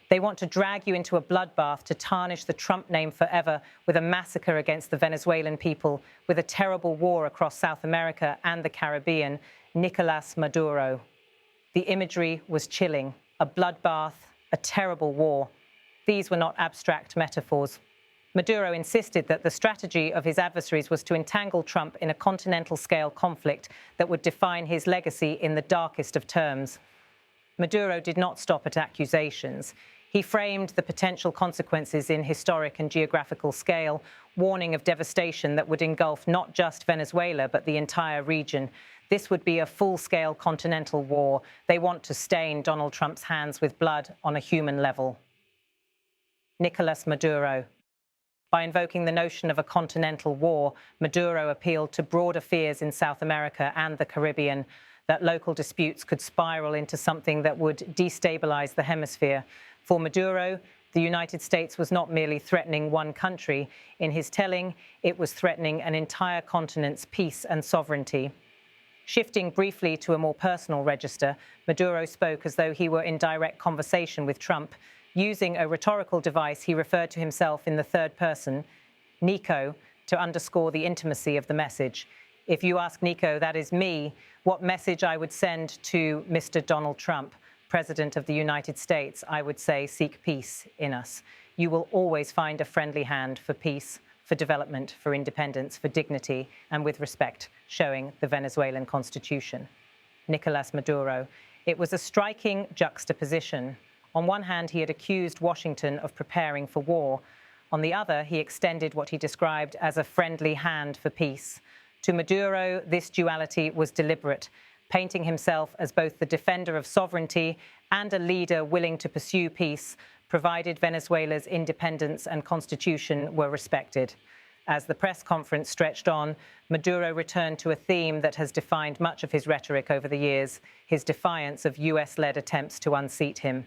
They want to drag you into a bloodbath to tarnish the Trump name forever with a massacre against the Venezuelan people, with a terrible war across South America and the Caribbean, Nicolás Maduro. The imagery was chilling. A bloodbath, a terrible war. These were not abstract metaphors. Maduro insisted that the strategy of his adversaries was to entangle Trump in a continental-scale conflict that would define his legacy in the darkest of terms. Maduro did not stop at accusations. He framed the potential consequences in historic and geographical scale, warning of devastation that would engulf not just Venezuela, but the entire region. This would be a full-scale continental war. They want to stain Donald Trump's hands with blood on a human level. Nicolás Maduro. By invoking the notion of a continental war, Maduro appealed to broader fears in South America and the Caribbean, that local disputes could spiral into something that would destabilize the hemisphere. For Maduro, the United States was not merely threatening one country. In his telling, it was threatening an entire continent's peace and sovereignty. Shifting briefly to a more personal register, Maduro spoke as though he were in direct conversation with Trump. Using a rhetorical device, he referred to himself in the third person, Nico, to underscore the intimacy of the message. If you ask Nico, that is me, what message I would send to Mr. Donald Trump, President of the United States, I would say, seek peace in us. You will always find a friendly hand for peace, for development, for independence, for dignity, and with respect, showing the Venezuelan Constitution. Nicolás Maduro. It was a striking juxtaposition. On one hand, he had accused Washington of preparing for war. On the other, he extended what he described as a friendly hand for peace. To Maduro, this duality was deliberate, painting himself as both the defender of sovereignty and a leader willing to pursue peace, provided Venezuela's independence and constitution were respected. As the press conference stretched on, Maduro returned to a theme that has defined much of his rhetoric over the years, his defiance of US-led attempts to unseat him.